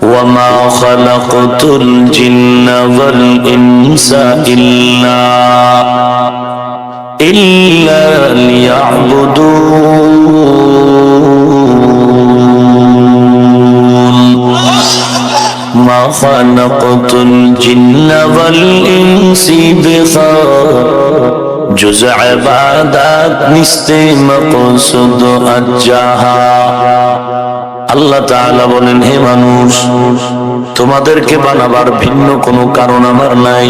وما خلقت الجن والإنس إلا ليعبدون ما خلقت الجن والإنس جز عبادت নিস্তে মকসুদ আজ্জাহা। আল্লাহ তাআলা বলেন, হে মানুষ, তোমাদেরকে বানাবার ভিন্ন কোনো কারণ আমার নাই।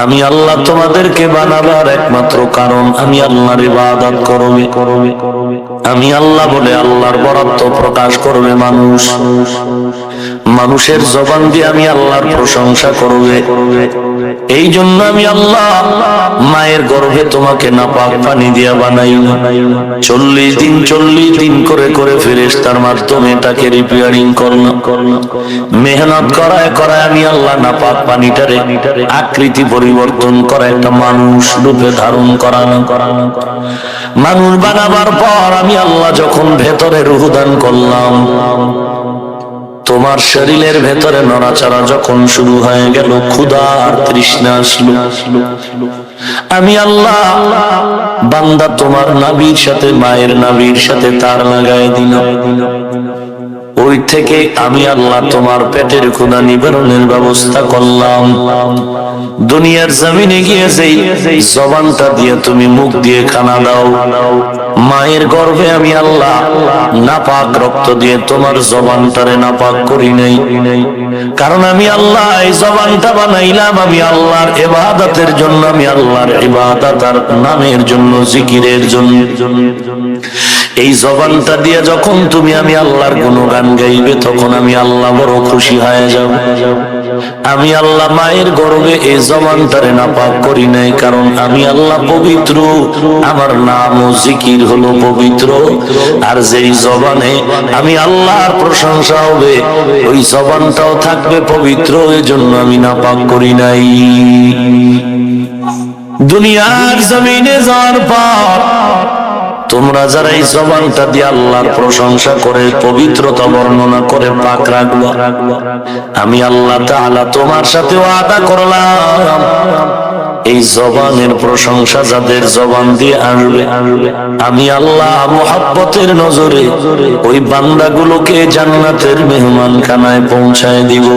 আমি আল্লাহ তোমাদেরকে বানাবার একমাত্র কারণ আমি আল্লাহর ইবাদত করবে। আমি আল্লাহ বলে আল্লাহর বরাত্ব প্রকাশ করবে মানুষ। মানুষের জবান দিয়ে আমি আল্লাহর প্রশংসা করবে। এই জন্য আমি আল্লাহ মায়ের গর্ভে তোমাকে নাপাক পানি দিয়া বানাই। 40 দিন করে করে ফেরেশতার মাধ্যমে তাকে রিপেয়ারিং করলাম। মেহনত করায় আমি আল্লাহ নাপাক পানিটারে আকৃতি পরিবর্তন করে একটা মানুষ রূপে ধারণ করালাম। মানুষ বানাবার পর আমি আল্লাহ যখন ভেতরে রূহ দান করলাম, তোমার শরীরের ভেতরে নড়াচড়া যখন শুরু হয়ে গেল, ক্ষুধার তৃষ্ণা আসলো, আমি আল্লাহ বান্দা তোমার নাভির সাথে, মায়ের নাভির সাথে তার লাগাই দিলাম। ওই থেকে আমি আল্লাহ তোমার পেটের ক্ষুধা নিবারণের ব্যবস্থা করলাম। দুনিয়ার জমিনে গিয়ে যেই জবানটা দিয়ে তুমি মুখ দিয়ে খানা দাও, মায়ের গর্ভে আমি আল্লাহ নাপাক রক্ত দিয়ে তোমার জবানটারে নাপাক করি নাই। কারণ আমি আল্লাহ এই জবানটা বানাইলাম আমি আল্লাহর ইবাদতের জন্য, আমি আল্লাহর ইবাদত আর নামের জন্য, জিকিরের জন্য। এই জবানটা দিয়ে যখন তুমি আমি আল্লাহর গুণগান গাইবে, তখন আমি আল্লাহ বড় খুশি হয়ে যাব। আমি আল্লাহ মায়ের গর্ভে এই জবানটারে নাপাক করি নাই, কারণ আমি আল্লাহ পবিত্র, আমার নাম ও জিকির হলো পবিত্র। আর যেই জবানে আমি আল্লাহর প্রশংসা হবে, ওই জবানটাও থাকবে পবিত্র, এই জন্য আমি নাপাক করি নাই। দুনিয়ার জমিনে যাওয়ার পর তোমরা যারা এই জবানটা দিয়ে আল্লাহর প্রশংসা করে, পবিত্রতা বর্ণনা করে পাক রাখবো, আমি আল্লাহ তাআলা তোমার সাথে ওয়াদা করলাম, এই জবানের প্রশংসা যাদের জবান দিয়ে আসবে, আমি আল্লাহ মুহাব্বতের নজরে ওই বান্দাগুলোকে জান্নাতের মেহমানখানায় পৌঁছায় দিব।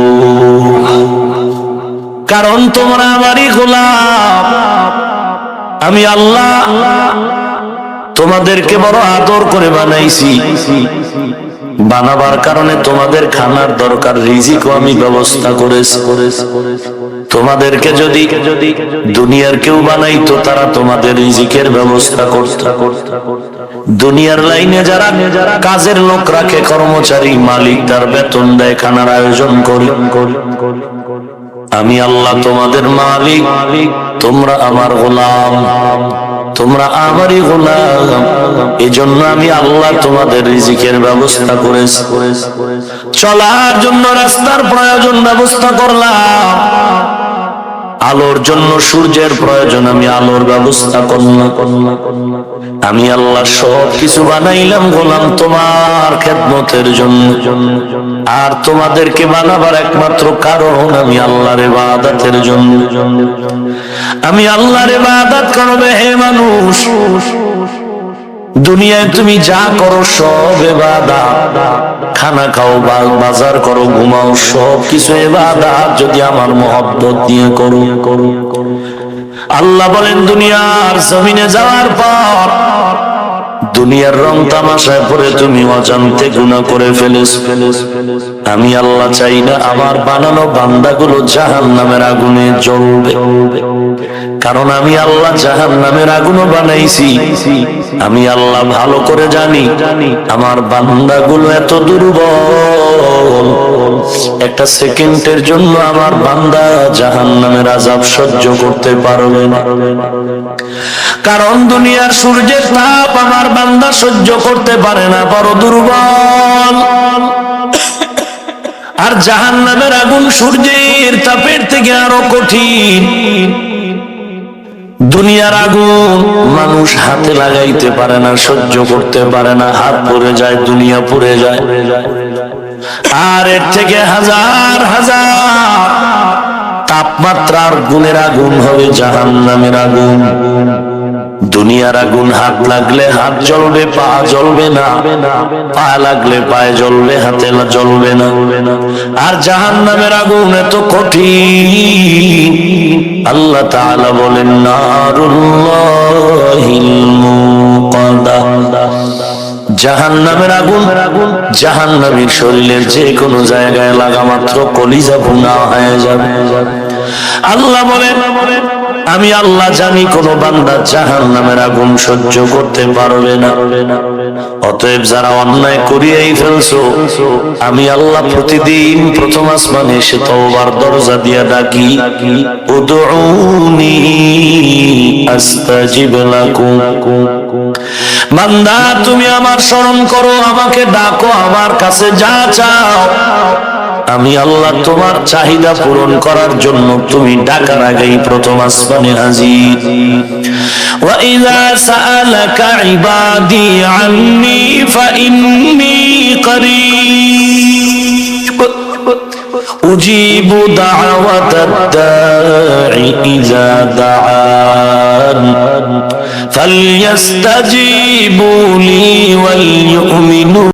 কারণ তোমরা আমারই গোলাম। আমি আল্লাহ তোমাদেরকে বড় আদর করে বানাইছি। বানাবার কারণে তোমাদের খানার দরকার, রিজিকও আমি ব্যবস্থা করেছি। তোমাদেরকে যদি দুনিয়ার কেউ বানাইতো, তারা তোমাদের রিজিকের ব্যবস্থা করত। দুনিয়ার লাইনে যারা কাজের লোক রাখে, কর্মচারী, মালিক তার বেতন দেয়, খানার আয়োজন করি। আমি আল্লাহ তোমাদের মালিক, তোমরা আমার গোলাম, তোমরা আমারই গোলাম। এজন্য আমি আল্লাহ তোমাদের রিজিকের ব্যবস্থা করেছি। চলার জন্য রাস্তার প্রয়োজন ব্যবস্থা করলাম, আলোর জন্য সূর্যের প্রয়োজন, আমি আলোর ব্যবস্থা করলাম। আমি আল্লাহ সব কিছু বানাইলাম গোলাম তোমার খেদমতের জন্য। আর তোমাদেরকে বানাবার একমাত্র কারণ আমি আল্লাহর ইবাদতের জন্য। আমি আল্লাহর ইবাদত করবে হে মানুষ। দুনিয়ায় তুমি যা করো সব ইবাদত, খানা খাও, বাজার করো, ঘুমাও, সব কিছু ইবাদত যদি আমার মহব্বত দিয়ে করো। আল্লাহ বলেন, দুনিয়ার জমিনে যাওয়ার পর দুনিয়ার রং তামাশায় পড়ে তুমি অজান্তে গুনাহ করে ফেলেছ। আমি আল্লাহ চাই না আমার বানানো বান্দাগুলো জাহান্নামের আগুনে জ্বলবে। কারণ আমি আল্লাহ জাহান্নামের আগুনও বানাইছি। আমি আল্লাহ ভালো করে জানি আমার বান্দাগুলো এত দুর্বল, একটা সেকেন্ডের জন্য আমার বান্দা জাহান্নামের আযাব সহ্য করতে পারবে না। কারণ দুনিয়ার সূর্যের তাপ আমার বান্দা সহ্য করতে পারে না, বড় দুর্বল। আর জাহান্নামের আগুন সূর্যের তাপের থেকে আরো কঠিন। দুনিয়ার আগুন মানুষ হাতে লাগাইতে পারে না, সহ্য করতে পারে না, হাত পুড়ে যায়, দুনিয়া পুড়ে যায়। আর এর থেকে হাজার হাজার তাপমাত্রার গুণের আগুন হবে জাহান্নামের আগুন। দুনিয়ার আগুন হাত লাগলে হাত জ্বলবে, পা জ্বলবে না, পা লাগলে পায়ে জ্বলবে, হাতে জ্বলবে না। আর জাহান্নামের আগুন এত কঠিন, আল্লাহ তাআলা বলেন নারুল্লাহিল মুকাদ্দা। জাহান্নামের আগুন, জাহান্নামীর শরীরের যে কোনো জায়গায় লাগা মাত্র কলিজা ভুনা হয়ে যাবে। আল্লাহ বলেন আমি আল্লাহ জানি কোন বান্দা জাহান্নামের আগুন সহ্য করতে পারবে না। অতএব যারা অন্যায় করিয়াই ফেলছো, আমি আল্লাহ প্রতিদিন প্রথম আসমানে এসে তওবার দরজা দিয়া ডাকি, উদউনি আস্তাজিব লাকুম। বান্দা তুমি আমার স্মরণ করো, আমাকে ডাকো, আমার কাছে যা চাও আমি আল্লাহ তোমার চাহিদা পূরণ করার জন্য তুমি ডাকার আগেই প্রথম আসমানে হাজির। ওয়া ইযা সাআলাকা ইবাদি আন্নী ফাইন্নী করিব উজিবু দাওয়াতাদ দাঈ ইযা দাআন ফালইস্তাজিবু লি ওয়াল ইউমিনু